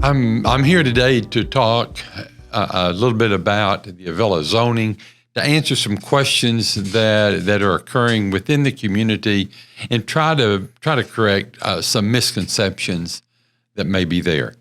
I'm here today to talk a little bit about the Avilla zoning, to answer some questions that are occurring within the community, and try to correct some misconceptions that may be there.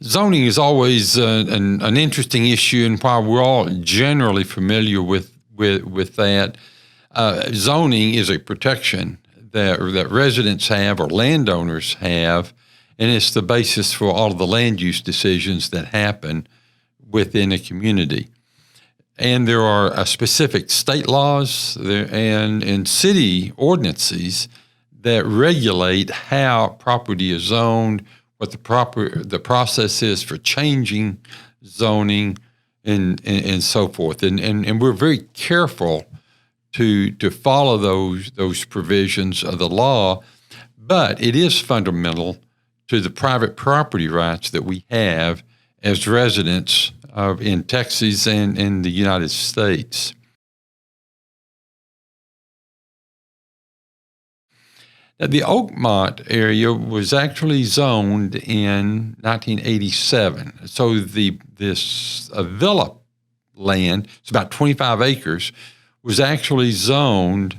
Zoning is always an interesting issue, and while we're all generally familiar with that, zoning is a protection that residents have or landowners have, and it's the basis for all of the land use decisions that happen within a community. And there are specific state laws and city ordinances that regulate how property is zoned, what the process is for changing zoning, and so forth. And we're very careful to follow those provisions of the law, but it is fundamental to the private property rights that we have as residents in Texas and in the United States. Now, the Oakmont area was actually zoned in 1987. So this Avilla land, it's about 25 acres, was actually zoned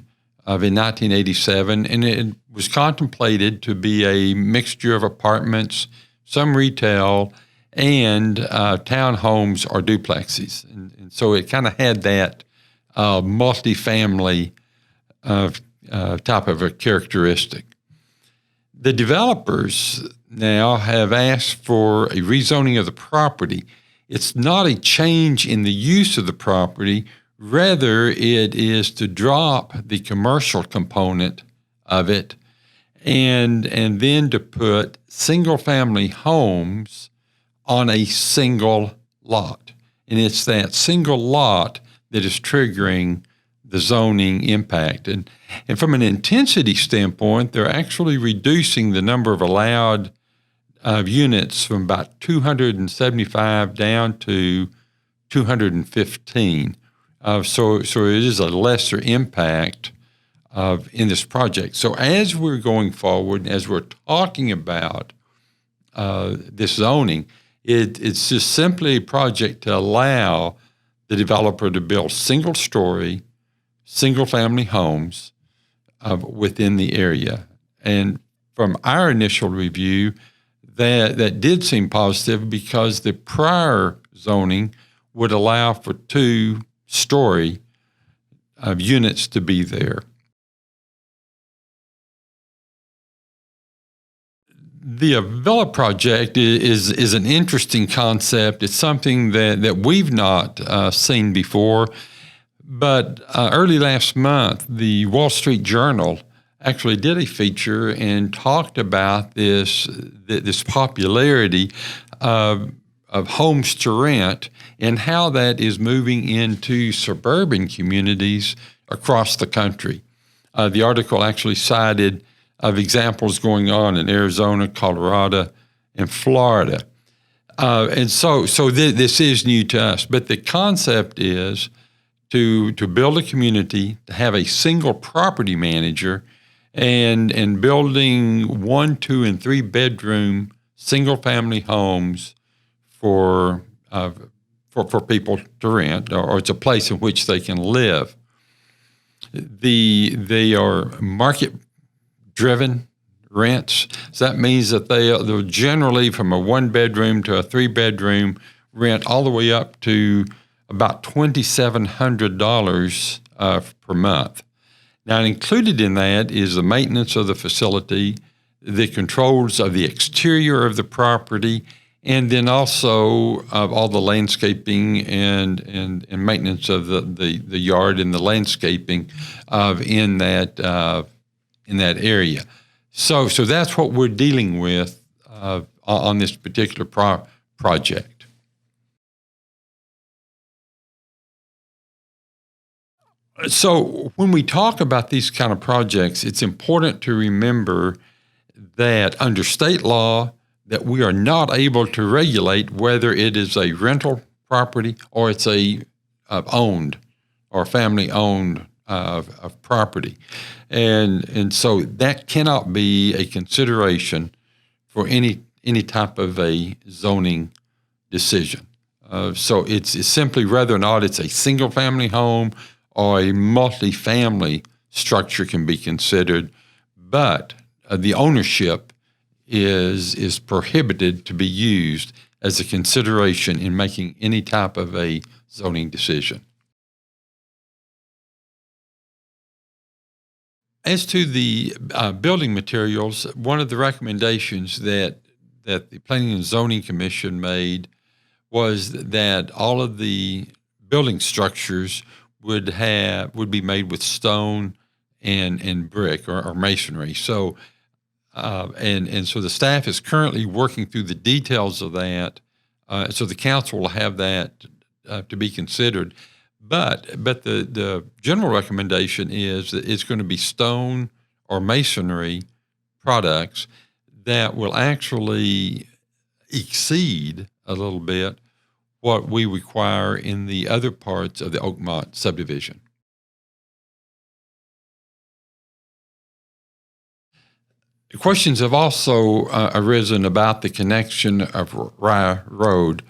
in 1987, and it was contemplated to be a mixture of apartments, some retail, and townhomes or duplexes. And so it kind of had that multifamily type of a characteristic. The developers now have asked for a rezoning of the property. It's not a change in the use of the property. Rather, it is to drop the commercial component of it and then to put single-family homes on a single lot. And it's that single lot that is triggering the zoning impact. And from an intensity standpoint, they're actually reducing the number of allowed units from about 275 down to 215. So it is a lesser impact in this project. So as we're going forward, as we're talking about this zoning, it's just simply a project to allow the developer to build single-story, single-family homes within the area. And from our initial review, that did seem positive because the prior zoning would allow for two-story units to be there. The Avilla Project is an interesting concept. It's something that we've not seen before. But early last month, the Wall Street Journal actually did a feature and talked about this popularity of homes to rent and how that is moving into suburban communities across the country. The article actually cited of examples going on in Arizona, Colorado, and Florida. And so this is new to us. But the concept is to build a community, to have a single property manager, and building 1, 2, and 3 bedroom single-family homes for people to rent, or it's a place in which they can live. They are market-driven rents. So that means that they'll generally, from a 1-bedroom to a 3-bedroom, rent all the way up to about $2,700 per month. Now, included in that is the maintenance of the facility, the controls of the exterior of the property, and then also of all the landscaping and maintenance of the yard and the landscaping in that area. So that's what we're dealing with on this particular project. So when we talk about these kind of projects, it's important to remember that under state law, that we are not able to regulate whether it is a rental property or it's a owned or family-owned of property. And so that cannot be a consideration for any type of a zoning decision. So it's simply whether or not it's a single-family home or a multi-family structure can be considered, but the ownership is prohibited to be used as a consideration in making any type of a zoning decision. As to the building materials, one of the recommendations that the Planning and Zoning Commission made was that all of the building structures would be made with stone and brick or masonry. So and so the staff is currently working through the details of that. So the council will have that to be considered. But the general recommendation is that it's going to be stone or masonry products that will actually exceed a little bit what we require in the other parts of the Oakmont subdivision. Questions have also arisen about the connection of Rye Road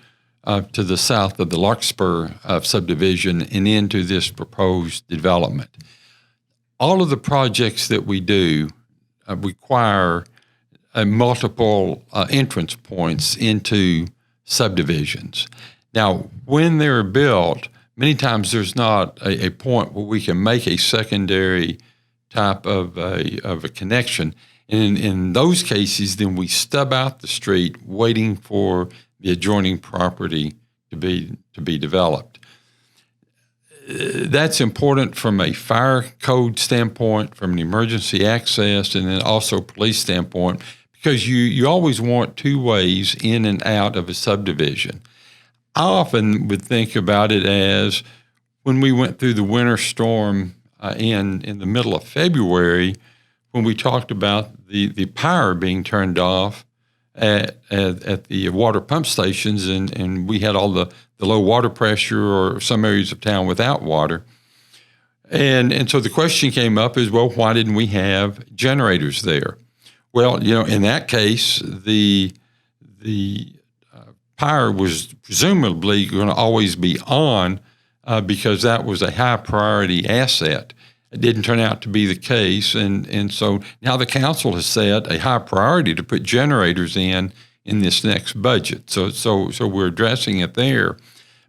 to the south of the Larkspur subdivision and into this proposed development. All of the projects that we do require multiple entrance points into subdivisions. Now, when they're built, many times there's not a point where we can make a secondary type of a connection. And in those cases, then we stub out the street waiting for the adjoining property to be developed. That's important from a fire code standpoint, from an emergency access, and then also police standpoint, because you always want two ways in and out of a subdivision. I often would think about it as when we went through the winter storm in the middle of February, when we talked about the power being turned off at the water pump stations, and we had all the low water pressure or some areas of town without water. And so the question came up is, well, why didn't we have generators there? Well, in that case, the power was presumably going to always be on because that was a high priority asset. It didn't turn out to be the case, and so now the council has set a high priority to put generators in this next budget. So we're addressing it there,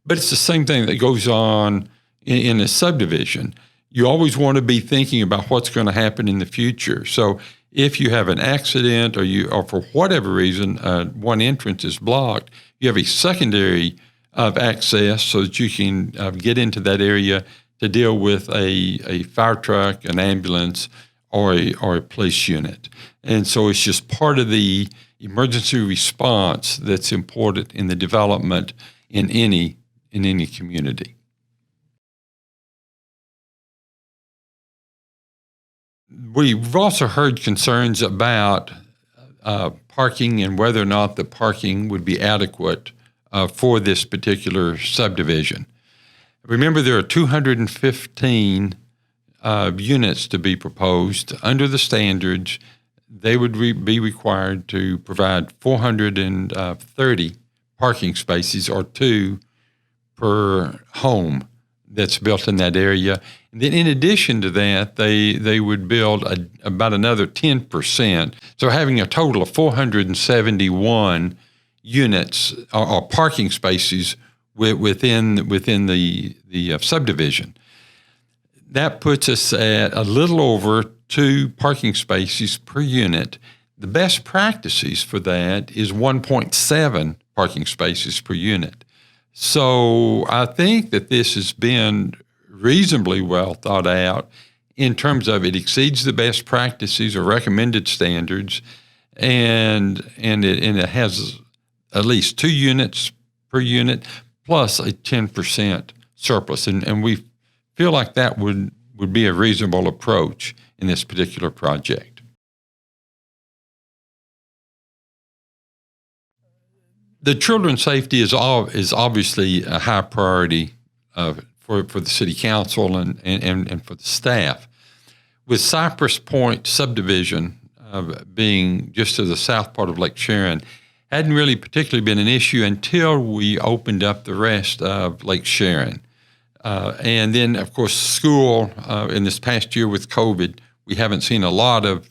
but it's the same thing that goes on in a subdivision. You always want to be thinking about what's going to happen in the future. So if you have an accident or for whatever reason one entrance is blocked, you have a secondary of access so that you can get into that area to deal with a fire truck, an ambulance, or a police unit. And so it's just part of the emergency response that's important in the development in any community. We've also heard concerns about parking and whether or not the parking would be adequate for this particular subdivision. Remember, there are 215 units to be proposed. Under the standards, they would be required to provide 430 parking spaces, or 2 per home that's built in that area. And then in addition to that, they would build about another 10%. So having a total of 471 units or parking spaces within the subdivision. That puts us at a little over 2 parking spaces per unit. The best practices for that is 1.7 parking spaces per unit. So I think that this has been reasonably well thought out in terms of it exceeds the best practices or recommended standards, and it has at least 2 units per unit plus a 10% surplus. And we feel like that would be a reasonable approach in this particular project. The children's safety is obviously a high priority for the city council and for the staff. With Cypress Point subdivision being just to the south part of Lake Sharon, hadn't really particularly been an issue until we opened up the rest of Lake Sharon. And then, of course, school in this past year with COVID, we haven't seen a lot of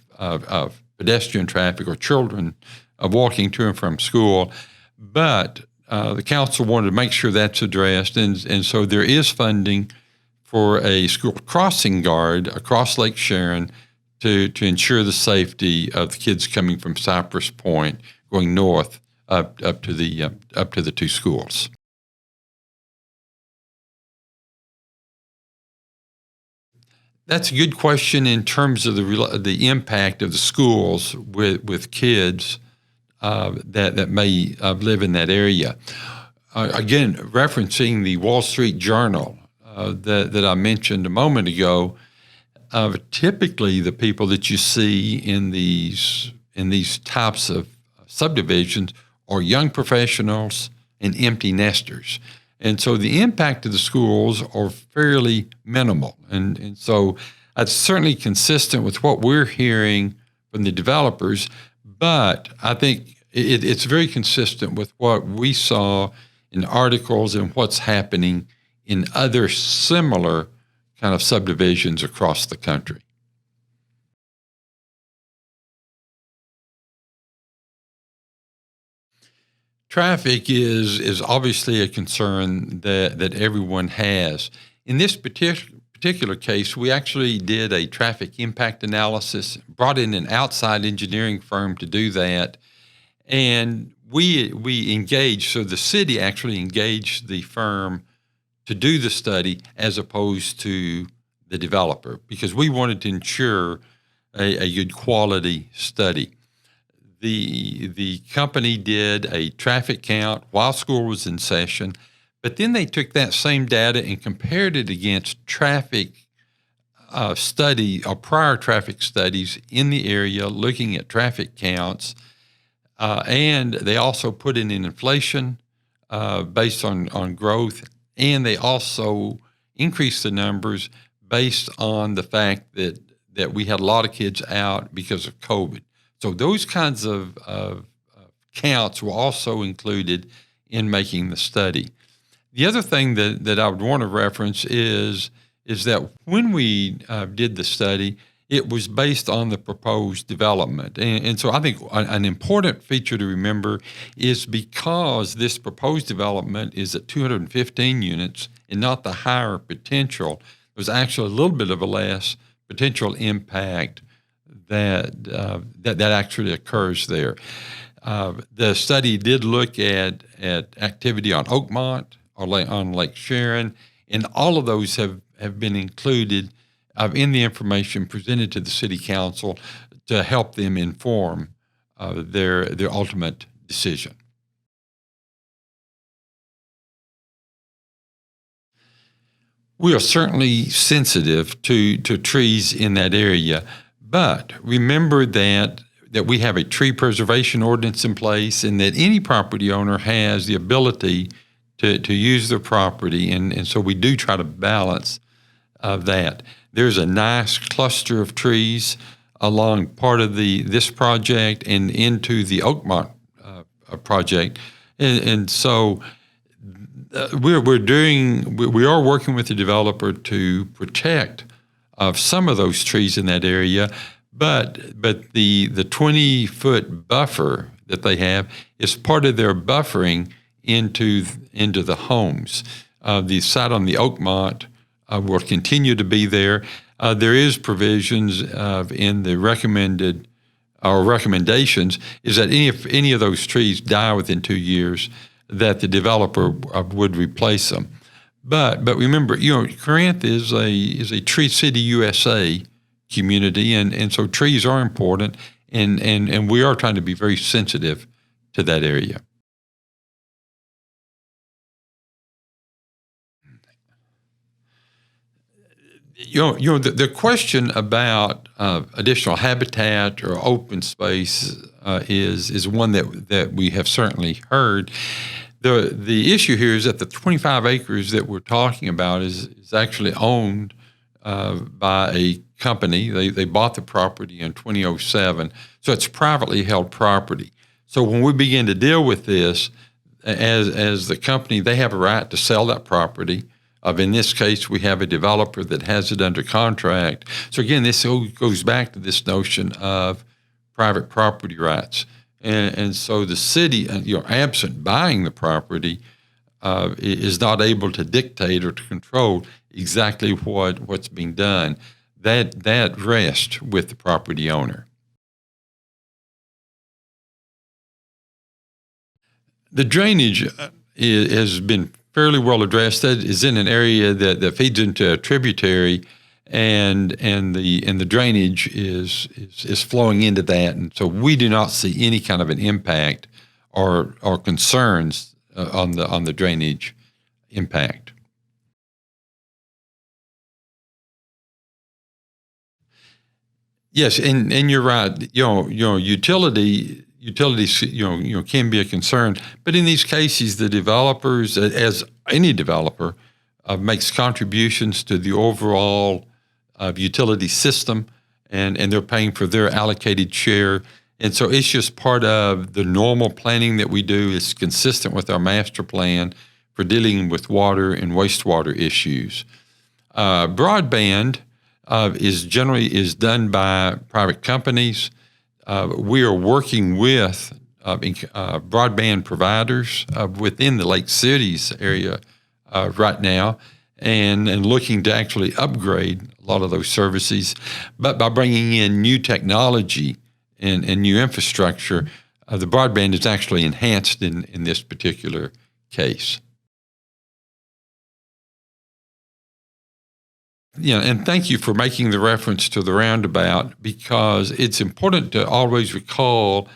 pedestrian traffic or children walking to and from school. But the council wanted to make sure that's addressed. And so there is funding for a school crossing guard across Lake Sharon to ensure the safety of the kids coming from Cypress Point going north up to the two schools. That's a good question in terms of the impact of the schools with kids that may live in that area. Again, referencing the Wall Street Journal that I mentioned a moment ago, typically the people that you see in these types of subdivisions are young professionals and empty nesters. And so the impact of the schools are fairly minimal. And so it's certainly consistent with what we're hearing from the developers, but I think it's very consistent with what we saw in articles and what's happening in other similar kind of subdivisions across the country. Traffic is obviously a concern that everyone has. In this particular case, we actually did a traffic impact analysis, brought in an outside engineering firm to do that, and we engaged, so the city actually engaged the firm to do the study as opposed to the developer, because we wanted to ensure a good quality study. The company did a traffic count while school was in session, but then they took that same data and compared it against traffic study or prior traffic studies in the area, looking at traffic counts, and they also put in an inflation based on growth, and they also increased the numbers based on the fact that we had a lot of kids out because of COVID. So those kinds of counts were also included in making the study. The other thing that I would want to reference is that when we did the study, it was based on the proposed development. And so I think an important feature to remember is because this proposed development is at 215 units and not the higher potential, there's actually a little bit of a less potential impact that actually occurs there. The study did look at activity on Oakmont or on Lake Sharon, and all of those have been included in the information presented to the City Council to help them inform their ultimate decision. We are certainly sensitive to trees in that area, but remember that we have a tree preservation ordinance in place and that any property owner has the ability to use their property, and so we do try to balance that. There's a nice cluster of trees along part of this project and into the Oakmont project, and so we are working with the developer to protect of some of those trees in that area, but the 20-foot buffer that they have is part of their buffering into the homes. The site on the Oakmont will continue to be there. There is provisions in the recommendations is that if any of those trees die within 2 years, that the developer would replace them. But remember, Corinth is a Tree City USA community, and so trees are important, and we are trying to be very sensitive to that area. The question about additional habitat or open space is one that we have certainly heard. The issue here is that the 25 acres that we're talking about is actually owned by a company. They bought the property in 2007, so it's privately held property. So when we begin to deal with this, as the company, they have a right to sell that property. In this case, we have a developer that has it under contract. So again, this goes back to this notion of private property rights. And so the city, absent buying the property, is not able to dictate or to control exactly what's being done. That rests with the property owner. The drainage has been fairly well addressed. That is in an area that feeds into a tributary, and the drainage is flowing into that, and so we do not see any kind of an impact or concerns on the drainage impact. Yes, and you're right. Utilities can be a concern, but in these cases, the developers, as any developer, makes contributions to the overall utility system, and they're paying for their allocated share. And so it's just part of the normal planning that we do. It's consistent with our master plan for dealing with water and wastewater issues. Broadband is done by private companies. We are working with broadband providers within the Lake Cities area right now, and looking to actually upgrade a lot of those services. But by bringing in new technology and new infrastructure, the broadband is actually enhanced in this particular case. And thank you for making the reference to the roundabout, because it's important to always recall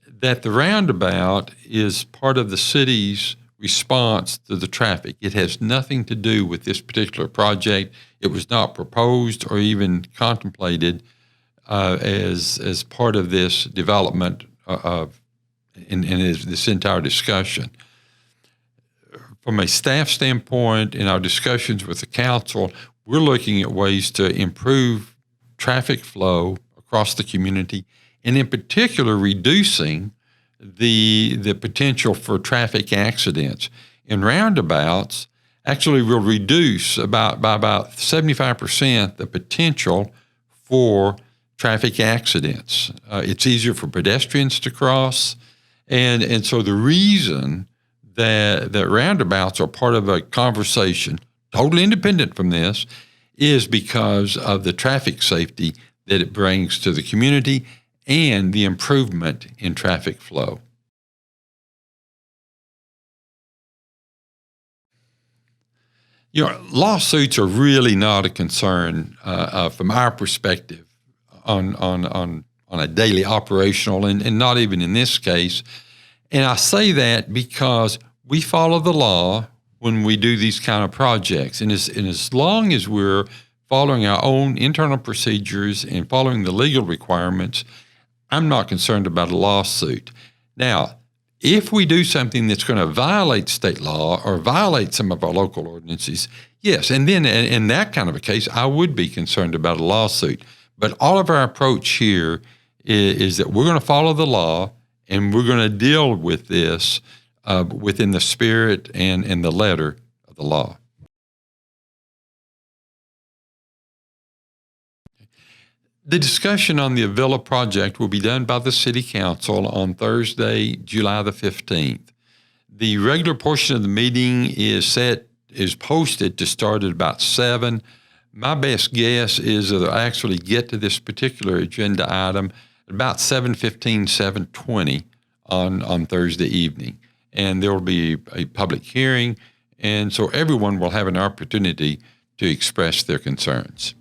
that the roundabout is part of the city's response to the traffic. It has nothing to do with this particular project. It was not proposed or even contemplated as part of this development in this entire discussion. From a staff standpoint, in our discussions with the council, we're looking at ways to improve traffic flow across the community, and in particular, reducing the potential for traffic accidents. In roundabouts, actually will reduce by about 75% the potential for traffic accidents. It's easier for pedestrians to cross, and so the reason that roundabouts are part of a conversation totally independent from this is because of the traffic safety that it brings to the community and the improvement in traffic flow. Lawsuits are really not a concern from our perspective on a daily operational, and not even in this case. And I say that because we follow the law when we do these kind of projects. And as long as we're following our own internal procedures and following the legal requirements, I'm not concerned about a lawsuit. Now, if we do something that's going to violate state law or violate some of our local ordinances, yes, and then in that kind of a case, I would be concerned about a lawsuit. But all of our approach here is that we're going to follow the law, and we're going to deal with this within the spirit and the letter of the law. The discussion on the Avilla Project will be done by the City Council on Thursday, July the 15th. The regular portion of the meeting is posted to start at about 7. My best guess is that they'll actually get to this particular agenda item at about 7:15, 7:20 on Thursday evening. And there will be a public hearing, and so everyone will have an opportunity to express their concerns.